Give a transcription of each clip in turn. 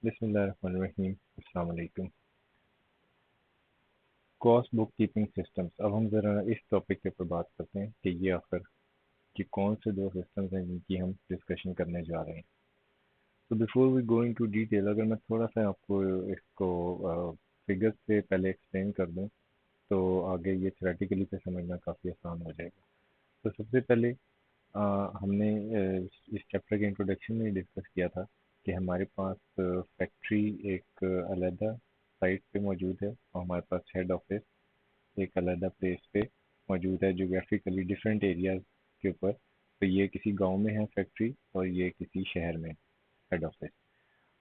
बिस्मिल्लाहिर्रहमानिर्रहीम। अस्सलाम वालेकुम। Cost book keeping systems. अब हम ज़रा इस टॉपिक के ऊपर बात करते हैं कि ये आखिर कि कौन से दो सिस्टम्स हैं जिनकी हम डिस्कशन करने जा रहे हैं। तो before we go into detail, अगर मैं थोड़ा सा आपको इसको फिगर्स से पहले एक्सप्लेन कर दूं तो आगे ये थ्योरेटिकली पे समझना काफ़ी आसान हो जाएगा। तो सबसे पहले हमने इस चैप्टर के इंट्रोडक्शन में डिस्कस किया था कि हमारे पास फैक्ट्री एक अलहदा साइट पे मौजूद है और हमारे पास हेड ऑफिस एक अलहदा प्लेस पे मौजूद है, जोग्राफिकली डिफरेंट एरियाज के ऊपर। तो ये किसी गांव में है फैक्ट्री और ये किसी शहर में हेड ऑफिस।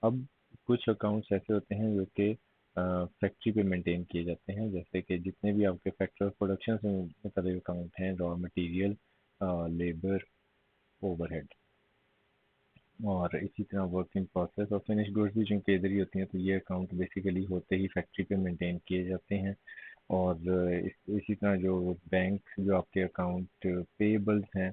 अब कुछ अकाउंट्स ऐसे होते हैं जो कि फैक्ट्री पे मेंटेन किए जाते हैं, जैसे कि जितने भी आपके फैक्टर ऑफ प्रोडक्शन से मुतल्लिक़ अकाउंट हैं, रॉ मटेरियल, लेबर, ओवरहेड, और इसी तरह वर्क इन प्रोसेस और फिनिश गुड्स भी चूँकि इधर ही होती हैं, तो ये अकाउंट बेसिकली होते ही फैक्ट्री पे मेंटेन किए जाते हैं। और इसी तरह जो बैंक जो आपके अकाउंट पेबल्स हैं,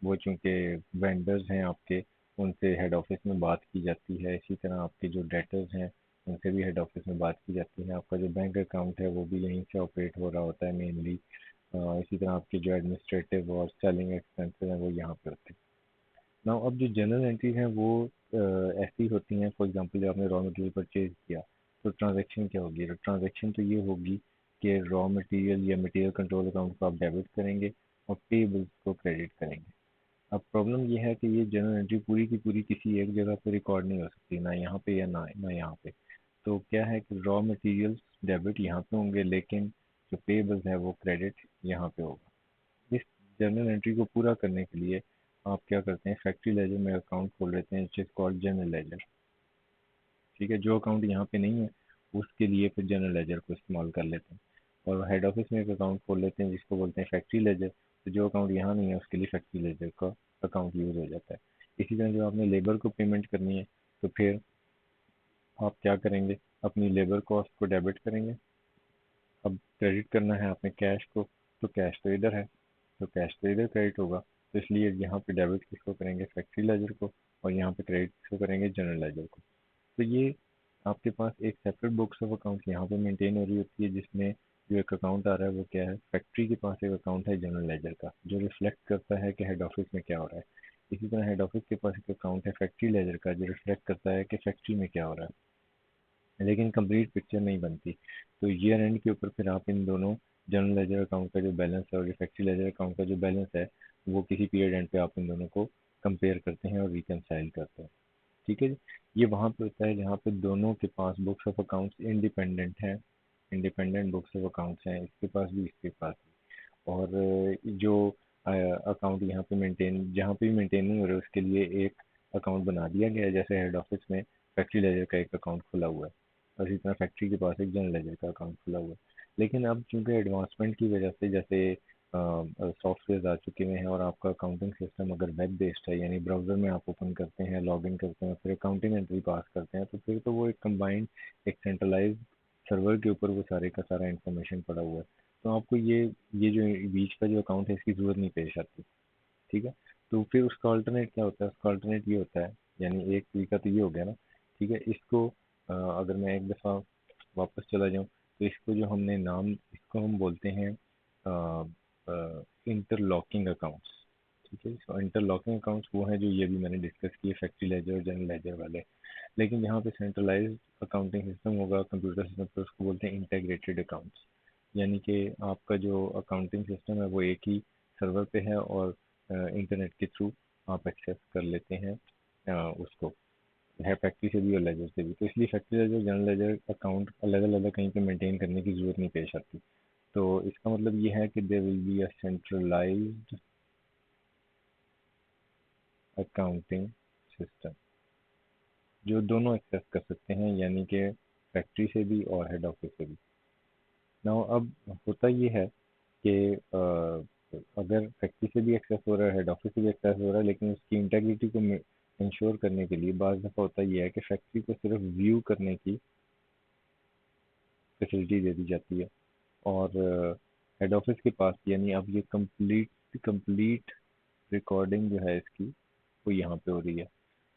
वो चूँकि वेंडर्स हैं आपके, उनसे हेड ऑफिस में बात की जाती है। इसी तरह आपके जो डेटर्स हैं उनसे भी हेड ऑफिस में बात की जाती है। आपका जो बैंक अकाउंट है वो भी यहीं से ऑपरेट हो रहा होता है मेनली। इसी तरह आपके जो एडमिनिस्ट्रेटिव और सेलिंग एक्सपेंसेस हैं वो यहाँ पे होते हैं। नाउ अब जो जनरल एंट्रीज हैं वो ऐसी होती हैं, फॉर एग्जांपल जब आपने रॉ मटेरियल परचेज किया तो ट्रांजैक्शन क्या होगी? तो ट्रांजैक्शन तो ये होगी कि रॉ मटेरियल या मटेरियल कंट्रोल अकाउंट को आप डेबिट करेंगे और पेबल्स को क्रेडिट करेंगे। अब प्रॉब्लम ये है कि ये जनरल एंट्री पूरी की पूरी किसी एक जगह पे रिकॉर्ड नहीं हो सकती, ना यहाँ पे या ना यहाँ पे। तो क्या है कि रॉ मटेरियल्स डेबिट यहाँ पे होंगे, लेकिन जो पेबल्स है वो क्रेडिट यहाँ पे होगा। इस जर्नल एंट्री को पूरा करने के लिए आप क्या करते हैं, फैक्ट्री लेजर में अकाउंट खोल लेते हैं, which is called general ledger. ठीक है, जो अकाउंट यहाँ पे नहीं है उसके लिए फिर जनरल लेजर को इस्तेमाल कर लेते हैं। और हेड ऑफिस में एक अकाउंट खोल लेते हैं जिसको बोलते हैं फैक्ट्री लेजर। तो जो अकाउंट यहाँ नहीं है उसके लिए फैक्ट्री लेजर का अकाउंट यूज़ हो जाता है। इसी तरह जब आपने लेबर को पेमेंट करनी है तो फिर आप क्या करेंगे, अपनी लेबर कॉस्ट को डेबिट करेंगे। अब क्रेडिट करना है आपने कैश को, तो कैश तो इधर है, तो कैश तो इधर क्रेडिट होगा। तो इसलिए यहाँ पे डेबिट किसको करेंगे, फैक्ट्री लेजर को, और यहाँ पे क्रेडिट किसको करेंगे, जनरल लेजर को। तो ये आपके पास एक सेपरेट बुक्स ऑफ अकाउंट्स यहाँ पे मेंटेन हो रही होती है, जिसमें जो एक अकाउंट आ रहा है वो क्या है, फैक्ट्री के पास एक अकाउंट है जनरल लेजर का, जो रिफ्लेक्ट करता है कि हेड ऑफिस में क्या हो रहा है। इसी तरह हेड ऑफिस के पास एक अकाउंट है फैक्ट्री लेजर का, जो रिफ्लेक्ट करता है कि फैक्ट्री में क्या हो रहा है, लेकिन कंप्लीट पिक्चर नहीं बनती। तो ईयर एंड के ऊपर फिर आप इन दोनों जनरल लेजर अकाउंट का जो बैलेंस है और फैक्ट्री लेजर अकाउंट का जो बैलेंस है, वो किसी पीरियड एंड पे आप इन दोनों को कंपेयर करते हैं और रिकनसाइल करते हैं। ठीक है जी। ये वहाँ पे होता है जहाँ पे दोनों के पास बुक्स ऑफ अकाउंट्स इंडिपेंडेंट हैं, इंडिपेंडेंट बुक्स ऑफ अकाउंट्स हैं, इसके पास भी इसके पास भी। और जो अकाउंट यहाँ पे मेंटेन, जहाँ पे भी मेंटेन नहीं हो रहा है उसके लिए एक अकाउंट बना दिया गया है, जैसे हेड ऑफिस में फैक्ट्री लेजर का एक अकाउंट खुला हुआ है और इसी तरह फैक्ट्री के पास एक जनरल लेजर का अकाउंट खुला हुआ है। लेकिन अब चूंकि एडवांसमेंट की वजह से, जैसे सॉफ्टवेयर आ चुके हुए हैं और आपका अकाउंटिंग सिस्टम अगर वेब बेस्ड है, यानी ब्राउज़र में आप ओपन करते हैं, लॉग इन करते हैं, फिर अकाउंटिंग एंट्री पास करते हैं, तो फिर तो वो एक कंबाइंड एक सेंट्रलाइज सर्वर के ऊपर वो सारे का सारा इंफॉर्मेशन पड़ा हुआ है। तो आपको ये जो बीच का जो अकाउंट है इसकी ज़रूरत नहीं पेश आती। ठीक है। तो फिर उसका अल्टरनेट क्या होता है, उसका अल्टरनेट ये होता है, यानी एक तरीका तो ये हो गया ना। ठीक है, इसको अगर मैं एक दफ़ा वापस चला जाऊँ तो इसको जो हमने नाम, इसको हम बोलते हैं इंटरलॉकिंग अकाउंट्स। ठीक है, तो इंटरलॉकिंग अकाउंट्स वो हैं जो ये भी मैंने डिस्कस किए, फैक्ट्री लेजर और जनरल लेजर वाले। लेकिन यहाँ पे सेंट्रलाइज्ड अकाउंटिंग सिस्टम होगा कंप्यूटर सिस्टम, तो उसको बोलते हैं इंटीग्रेटेड अकाउंट्स। यानी कि आपका जो अकाउंटिंग सिस्टम है वो एक ही सर्वर पे है और इंटरनेट के थ्रू आप एक्सेस कर लेते हैं उसको, है फैक्ट्री से भी और लेजर से भी। तो इसलिए factory ledger general ledger account अलग अलग कहीं पे मेंटेन करने की ज़रूरत नहीं पेश आती। तो इसका मतलब ये है कि there will be a centralized accounting system जो दोनों एक्सेस कर सकते हैं, यानी कि फैक्ट्री से भी और हेड ऑफिस से भी। नाउ अब होता ये है कि अगर फैक्ट्री से भी एक्सेस हो रहा है, हेड ऑफिस से भी एक्सेस हो रहा है, लेकिन उसकी इंटेग्रिटी को इंश्योर करने के लिए बाज़ दफ़ा होता यह है कि फैक्ट्री को सिर्फ व्यू करने की फैसिलिटी दे दी जाती है और हेड ऑफिस के पास, यानी अब ये कंप्लीट कंप्लीट रिकॉर्डिंग जो है इसकी वो यहाँ पे हो रही है।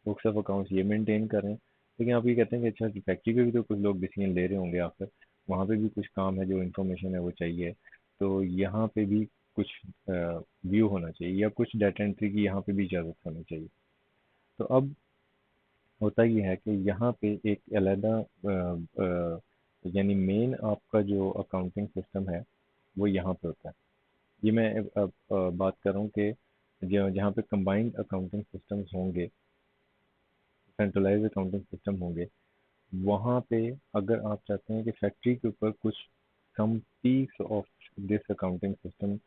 बुक्स ऑफ अकाउंट्स ये मेंटेन कर रहे हैं, लेकिन आप ये कहते हैं कि अच्छा कि फैक्ट्री पे भी तो कुछ लोग डिसीजन ले रहे होंगे आकर, वहाँ पे भी कुछ काम है जो इन्फॉर्मेशन है वो चाहिए, तो यहाँ पे भी कुछ व्यू होना चाहिए या कुछ डाटा एंट्री की यहाँ पे भी इजाज़त होनी चाहिए। तो अब होता ये है कि यहाँ पे एक अलहदा यानी मेन आपका जो अकाउंटिंग सिस्टम है वो यहाँ पे होता है। ये मैं अब बात कर रहा हूँ कि जहाँ पे कंबाइंड अकाउंटिंग सिस्टम्स होंगे, सेंट्रलाइज अकाउंटिंग सिस्टम होंगे, वहाँ पे अगर आप चाहते हैं कि फैक्ट्री के ऊपर कुछ some piece of this accounting system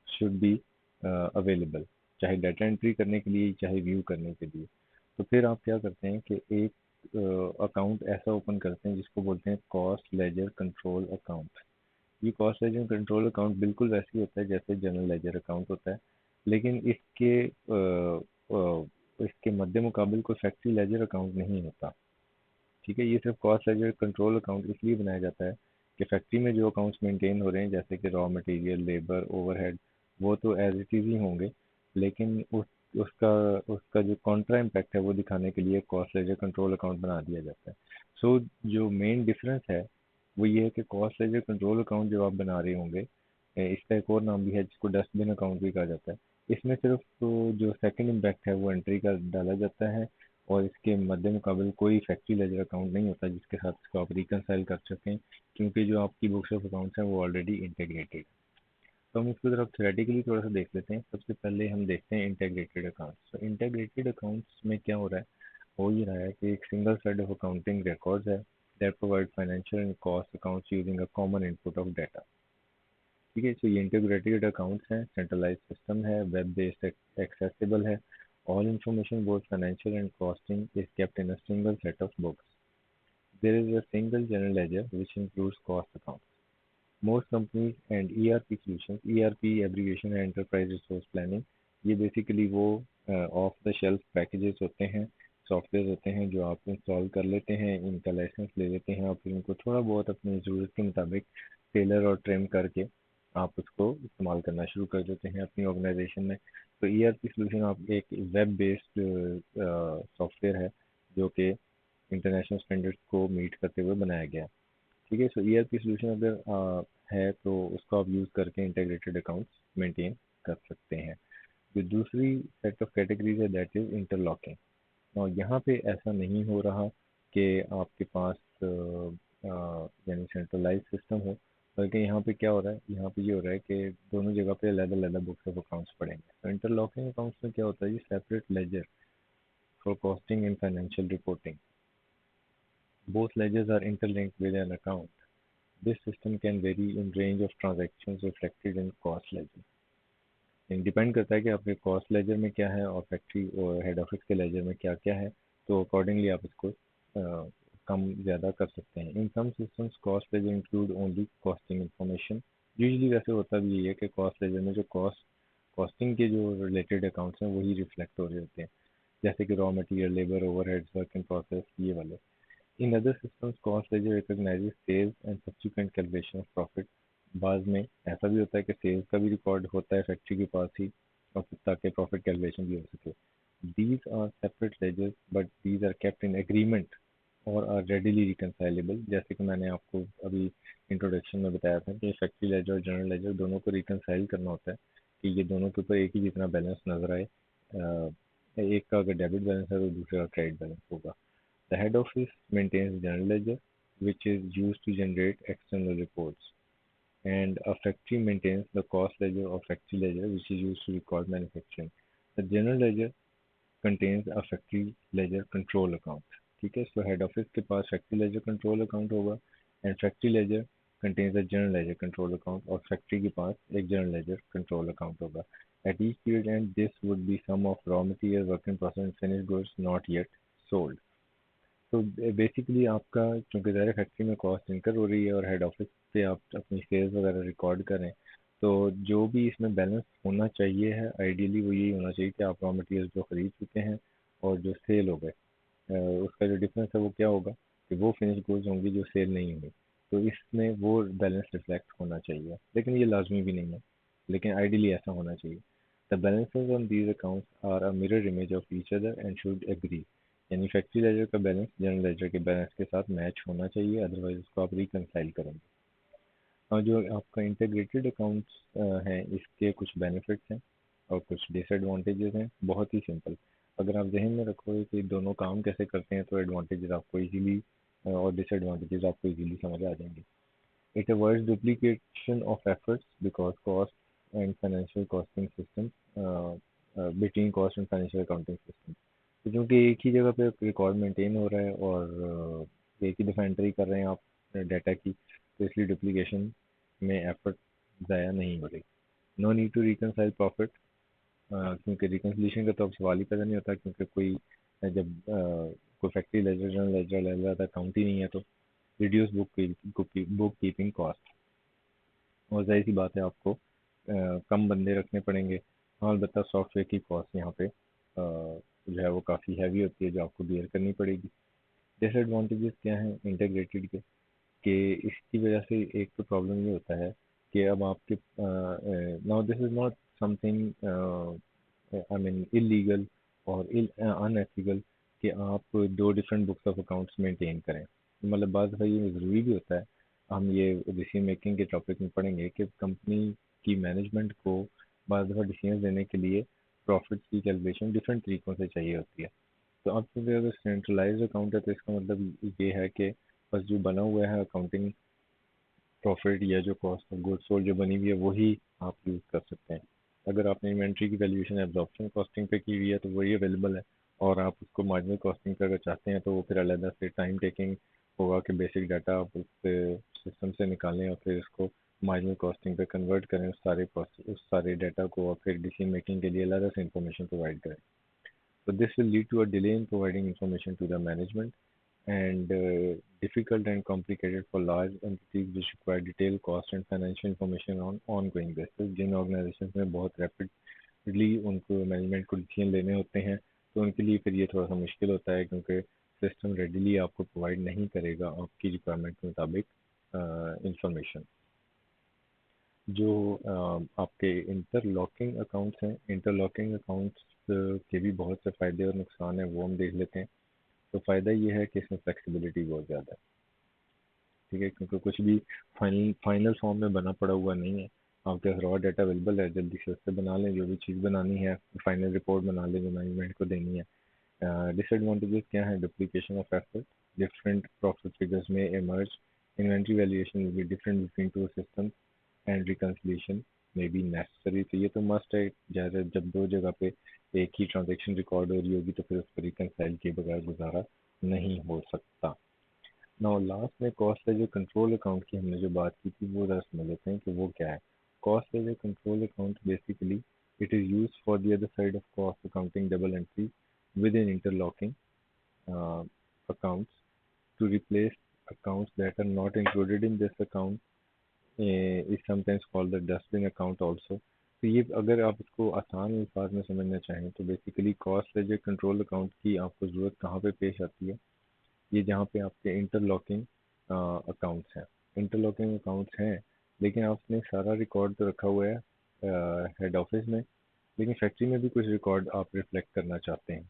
should be available, चाहे डाटा एंट्री करने के लिए चाहे व्यू करने के लिए, तो फिर आप क्या करते हैं कि एक अकाउंट ऐसा ओपन करते हैं जिसको बोलते हैं कॉस्ट लेजर कंट्रोल अकाउंट। ये कॉस्ट लेजर कंट्रोल अकाउंट बिल्कुल वैसे ही होता है जैसे जनरल लेजर अकाउंट होता है, लेकिन इसके मद्दे मुकाबिल कोई फैक्ट्री लेजर अकाउंट नहीं होता। ठीक है, ये सिर्फ कॉस्ट लेजर कंट्रोल अकाउंट इसलिए बनाया जाता है कि फैक्ट्री में जो अकाउंट्स मेंटेन हो रहे हैं जैसे कि रॉ मटेरियल, लेबर, ओवरहेड, वो तो एज इट इज़ ही होंगे, लेकिन उसका उसका जो कॉन्ट्रा इम्पैक्ट है वो दिखाने के लिए कॉस्ट लेजर कंट्रोल अकाउंट बना दिया जाता है। सो जो मेन डिफरेंस है वो ये है कि कॉस्ट लेजर कंट्रोल अकाउंट जो आप बना रहे होंगे, इसका एक और नाम भी है जिसको डस्टबिन अकाउंट भी कहा जाता है। इसमें सिर्फ तो जो सेकंड इम्पैक्ट है वो एंट्री का डाला जाता है, और इसके मद्दे मुकाबले कोई फैक्ट्री लेजर अकाउंट नहीं होता जिसके साथ इसको आप रिकनसाइल कर सकें, क्योंकि जो आपकी बुक्स ऑफ अकाउंट्स हैं वो ऑलरेडी इंटीग्रेटेड। तो हम इसको तरफ थ्योरेटिकली थोड़ा सा देख लेते हैं। सबसे पहले हम देखते हैं इंटीग्रेटेड अकाउंट्स। तो इंटीग्रेटेड अकाउंट्स में क्या हो रहा है, हो ये रहा है कि एक single set of accounting records है that provide financial and cost accounts using a common input of data. ठीक है, तो ये इंटीग्रेटेड अकाउंट्स हैं, सेंट्रलाइज सिस्टम है, वेब बेस्ड एक्सेसिबल है, all information both financial and costing is kept in a single set of books. There is a single general ledger which includes cost accounts. Most companies and ERP solutions, ERP abbreviation है Enterprise Resource Planning, ये basically वो of the shelf packages होते हैं, software होते हैं जो आप install कर लेते हैं, इनका लाइसेंस ले लेते हैं और फिर इनको थोड़ा बहुत अपनी ज़रूरत के मुताबिक टेलर और ट्रिम करके आप उसको इस्तेमाल करना शुरू कर देते हैं अपनी ऑर्गेनाइजेशन में। तो ईआरपी सॉल्यूशन आप एक वेब बेस्ड सॉफ्टवेयर है जो कि इंटरनेशनल स्टैंडर्ड्स को मीट करते हुए बनाया गया है। ठीक है, सो ईआरपी सॉल्यूशन अगर है तो उसको आप यूज़ करके इंटीग्रेटेड अकाउंट्स मेंटेन कर सकते हैं। जो दूसरी सेट ऑफ कैटेगरीज है दैट इज इंटरलॉकिंग। और यहाँ पे ऐसा नहीं हो रहा कि आपके पास यानी सेंट्रलाइज सिस्टम हो, बल्कि यहाँ पे क्या हो रहा है, यहाँ पे ये हो रहा है कि दोनों जगह पे अलग अलग बुक्स ऑफ अकाउंट्स पड़ेंगे। तो इंटरलॉकिंग अकाउंट्स में क्या होता है, ये separate ledger for costing and financial reporting. Both ledgers are interlinked with an account. This system can vary in range of transactions reflected in cost ledger. Depend करता है कि आपके कॉस्ट लेजर में क्या है और फैक्ट्री और हेड ऑफिस के लेजर में क्या क्या है, तो अकॉर्डिंगली आप इसको कम ज़्यादा कर सकते हैं। In some systems cost ledger include only costing information. Usually वैसे होता भी यही है कि कॉस्ट लेजर में जो कॉस्टिंग के जो रिलेटेड अकाउंट्स हैं वही रिफ्लेक्ट हो रहे होते हैं, जैसे कि raw material, labour, overheads, work in process, ये वाले। In other systems cost ledger recognises sales and subsequent calculation of profit. बाद में ऐसा भी होता है कि सेल्स का भी रिकॉर्ड होता है फैक्ट्री के पास ही, और ताकि प्रॉफिट कैलकुलेशन भी हो सके। These are separate ledgers but these are kept in agreement और आर रेडिली रिकनसाइलेबल। जैसे कि मैंने आपको अभी इंट्रोडक्शन में बताया था कि फैक्ट्री लेजर और जनरल लेजर दोनों को रिकनसाइल करना होता है कि ये दोनों के ऊपर एक ही जितना बैलेंस नजर आए। एक का अगर डेबिट बैलेंस है तो दूसरे का क्रेडिट बैलेंस होगा। The head office maintains general ledger, which is used to generate external reports, and a factory maintains the cost ledger or factory ledger, which is used to record manufacturing. The general ledger contains a factory ledger control account. ठीक है, so head office के पास factory ledger control account होगा, and factory ledger contains a general ledger control account, और factory के पास एक general ledger control account होगा। At each period end, this would be sum of raw material, work in process, and finished goods not yet sold। तो basically आपका चूंकि ज़ाहिर factory में cost incur हो रही है और हेड ऑफिस पे आप अपनी सेल्स वगैरह रिकॉर्ड करें, तो जो भी इसमें बैलेंस होना चाहिए है आइडियली वो यही होना चाहिए कि आप रॉ मटेरियल जो खरीद चुके हैं और जो सेल हो गए, उसका जो डिफरेंस है वो क्या होगा कि वो फिनिश गुड्स होंगी जो सेल नहीं हुई। तो इसमें वो बैलेंस रिफ्लेक्ट होना चाहिए, लेकिन ये लाजमी भी नहीं है, लेकिन आइडियली ऐसा होना चाहिए। The balances on these accounts are a mirror image of each other and should agree। यानी फैक्ट्री लेजर का बैलेंस जनरल लेजर के बैलेंस के साथ मैच होना चाहिए, अदरवाइज उसको आप रिकनसाइल करेंगे। और जो आपका इंटीग्रेटेड अकाउंट्स हैं, इसके कुछ बेनिफिट्स हैं और कुछ डिसएडवांटेजेस हैं। बहुत ही सिंपल, अगर आप जहन में रखोगे कि दोनों काम कैसे करते हैं तो एडवांटेजेस आपको इजीली और डिसएडवांटेजेस आपको इजीली समझ आ जाएंगे। It avoids duplication of efforts because cost and financial costing system between cost and financial accounting system. तो क्योंकि एक ही जगह पे रिकॉर्ड मेंटेन हो रहा है और एक ही दफ़ा एंट्री कर रहे हैं आप डाटा की, तो इसलिए डुप्लीकेशन में एफर्ट ज़ाया नहीं हो रही। No need to reconcile profit, क्योंकि रिकन्सिलेशन का तो अब सवाल ही पैदा नहीं होता, क्योंकि कोई जब कोई फैक्ट्री लेजर जनरल लेजर ले रहा था अकाउंट ही नहीं है, तो रिड्यूस बुक कीपिंग कॉस्ट। और जाहिर सी बात है आपको कम बंदे रखने पड़ेंगे। हाँ, अलबत्ता सॉफ्टवेयर की कॉस्ट यहाँ पे जो है वो काफ़ी हैवी होती है, जो आपको बियर करनी पड़ेगी। डिसएडवांटेजेस क्या हैं इंटीग्रेटेड के, कि इसकी वजह से एक तो प्रॉब्लम ये होता है कि अब आपके now this is not something I mean illegal और अनएथिकल कि आप दो different books of accounts maintain करें। मतलब बात भाई ये ज़रूरी भी होता है। हम ये डिसीजन मेकिंग के टॉपिक में पढ़ेंगे कि कंपनी की मैनेजमेंट को बाद दफ़ा डिसीजन लेने के लिए प्रॉफिट की कैलकुलेशन डिफरेंट तरीक़ों से चाहिए होती है। तो अब क्योंकि अगर सेंट्रलाइज अकाउंट है तो इसका मतलब ये है कि बस जो बना हुआ है अकाउंटिंग प्रॉफिट या जो कॉस्ट ऑफ गुड्स सोल्ड जो बनी हुई है वही आप यूज़ कर सकते हैं। अगर आपने इन्वेंट्री की वैल्यूएशन एब्जॉर्प्शन कॉस्टिंग पे की हुई है तो वही अवेलेबल है, और आप उसको मार्जिनल कॉस्टिंग पे अगर चाहते हैं तो वो फिर अलग से टाइम टेकिंग होगा कि बेसिक डाटा आप उस सिस्टम से निकालें और फिर उसको मार्जिनल कॉस्टिंग पे कन्वर्ट करें, उस सारे डाटा को, और फिर डिसीजन मेकिंग के लिए अलग से इंफॉर्मेशन प्रोवाइड करें। So this will lead to a delay in providing information to the management and difficult and complicated for large entities which require detailed cost and financial information on ongoing basis। जिन organisation में बहुत rapidly उनको management को decision लेने होते हैं तो उनके लिए फिर ये थोड़ा सा मुश्किल होता है, क्योंकि सिस्टम रेडिली आपको प्रोवाइड नहीं करेगा आपकी रिक्वायरमेंट के मुताबिक इंफॉर्मेशन। जो आपके इंटरलॉकिंग अकाउंट्स हैं, इंटरलॉकिंग अकाउंट्स के भी बहुत से फ़ायदे और नुकसान हैं, वो हम देख लेते हैं। तो फ़ायदा ये है कि इसमें फ्लेक्सिबिलिटी बहुत ज़्यादा है, ठीक है, क्योंकि कुछ भी फाइनल फॉर्म में बना पड़ा हुआ नहीं है। आपके पास रॉ डाटा अवेलेबल है, जल्दी से उससे बना लें जो भी चीज़ बनानी है, फाइनल रिपोर्ट बना लें जो मैनेजमेंट को देनी है। डिसएडवांटेजेस क्या है? Duplication of effort, different profit figures में emerge, inventory valuation will be different between two system and reconciliation में बी नेसेसरी। तो ये तो मस्ट है, ज़्यादा जब दो जगह पे एक ही ट्रांजेक्शन रिकॉर्ड हो रही होगी तो फिर उसको रिकनसाइल किए बगैर गुजारा नहीं हो सकता। नाउ लास्ट में कॉस्ट लेजर कंट्रोल अकाउंट की हमने जो बात की थी वो जरा समझ लेते हैं कि वो क्या है। Cost ledger control account basically it is use for the other side of cost accounting double entry with in interlocking accounts to replace accounts that are not included in this account is sometimes called the dustbin account also। तो ये अगर आप इसको आसान अल्फाज में समझना चाहें तो basically cost ledger control account की आपको ज़रूरत कहाँ पे पेश आती है? ये जहाँ पे आपके इंटरलॉकिंग अकाउंट्स हैं, इंटरलॉकिंग अकाउंट्स हैं, लेकिन आपने सारा रिकॉर्ड तो रखा हुआ है हेड ऑफिस में, लेकिन फैक्ट्री में भी कुछ रिकॉर्ड आप रिफ्लेक्ट करना चाहते हैं।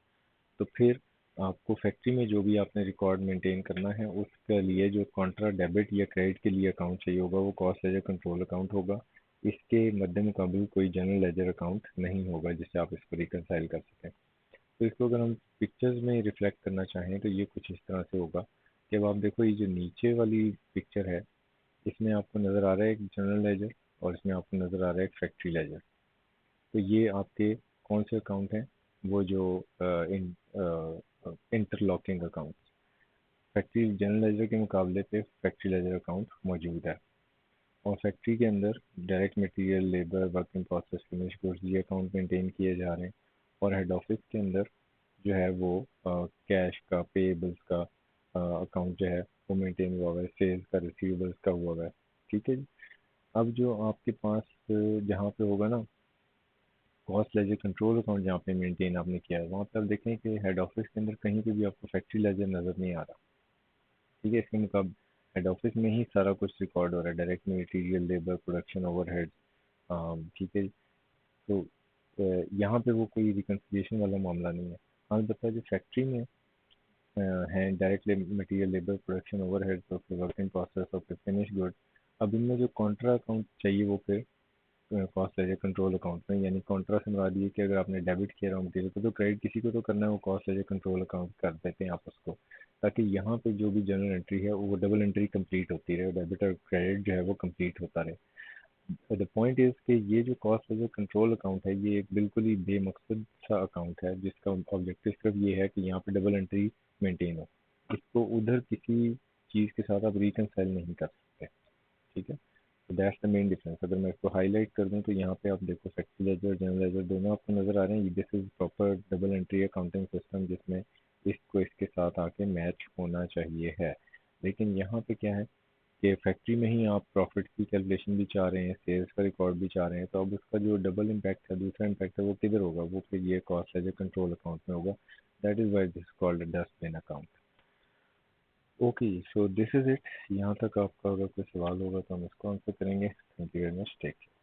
तो फिर आपको फैक्ट्री में जो भी आपने रिकॉर्ड मेंटेन करना है उसके लिए जो कॉन्ट्रा डेबिट या क्रेडिट के लिए अकाउंट चाहिए होगा वो कॉस्ट लेजर कंट्रोल अकाउंट होगा। इसके मद्दे मुकाबिल कोई जनरल लेजर अकाउंट नहीं होगा जिससे आप इसको रिकनसाइल कर सकें। तो इसको अगर हम पिक्चर्स में रिफ्लेक्ट करना चाहें तो ये कुछ इस तरह से होगा कि अब आप देखो ये जो नीचे वाली पिक्चर है इसमें आपको नज़र आ रहा है एक जनरल लेजर और इसमें आपको नज़र आ रहा है एक फैक्ट्री लेजर। तो ये आपके कौन से अकाउंट हैं? वो जो interlocking account, factory general ledger के मुकाबले पे फैक्ट्री लेजर अकाउंट मौजूद है। और फैक्ट्री के अंदर direct material, labour, work in process, finish goods ये अकाउंट मेंटेन किए जा रहे हैं। और हेड ऑफिस के अंदर जो है वो कैश का, पेबल्स का अकाउंट जो है वो मेंटेन हुआ हुआ है, सेल्स का, रिसीवेबल्स का हुआ हुआ है। ठीक है जी। अब जो आपके पास जहाँ पे होगा ना कॉस्ट लेजर कंट्रोल अकाउंट जहाँ पे मेंटेन आपने किया है वहाँ पर आप देखें कि हेड ऑफिस के अंदर कहीं पे भी आपको फैक्ट्री लेजर नज़र नहीं आ रहा। ठीक है, इसके मुकाबले हेड ऑफिस में ही सारा कुछ रिकॉर्ड हो रहा है, direct material, labour, production overhead. ठीक है। तो यहाँ पे वो कोई रिकन्सिलिएशन वाला मामला नहीं है। हाँ, बता जो फैक्ट्री में हैं direct material labour production overhead और फिर वर्क इन प्रोसेस और फिर फिनिश गुड। अब इनमें जो कॉन्ट्रा अकाउंट चाहिए वो फिर कॉस्ट लेजर कंट्रोल अकाउंट में, यानी कॉन्ट्रा से मुराद ये कि अगर आपने डेबिट किया रहा मटेरियल को तो क्रेडिट किसी को तो करना है, वो कॉस्ट लेजर कंट्रोल अकाउंट कर देते हैं आप उसको, ताकि यहाँ पे जो भी जनरल एंट्री है वो डबल एंट्री कंप्लीट होती रहे, डेबिट और क्रेडिट जो है वो कंप्लीट होता रहे। द पॉइंट इज कि ये जो कॉस्ट लेजर कंट्रोल अकाउंट है ये एक बिल्कुल ही बेमकसद सा अकाउंट है जिसका ऑब्जेक्टिव सिर्फ ये है कि यहाँ पे डबल एंट्री मेंटेन हो, इसको उधर किसी चीज़ के साथ आप रिकनसाइल नहीं कर सकते। ठीक है, तो दैट्स द मेन डिफरेंस। अगर मैं इसको हाईलाइट कर दूं तो यहाँ पे आप देखो फैक्ट्री लेजर जनरल लेजर दोनों आपको नजर आ रहे हैं। This is proper double entry accounting system जिसमें इसको इसके साथ आके मैच होना चाहिए है। लेकिन यहाँ पे क्या है कि फैक्ट्री में ही आप प्रॉफिट की कैलकुलेशन भी चाह रहे हैं, सेल्स का रिकॉर्ड भी चाह रहे हैं, तो अब उसका जो डबल इम्पैक्ट है, दूसरा इम्पैक्ट है, वो किधर होगा? वो फिर ये कॉस्ट लेजर कंट्रोल अकाउंट में होगा। That is why this called dustbin account. Okay, so this is it. यहाँ तक आपका अगर कोई सवाल होगा तो हम इसको आंसर करेंगे। Thank you very much, take care.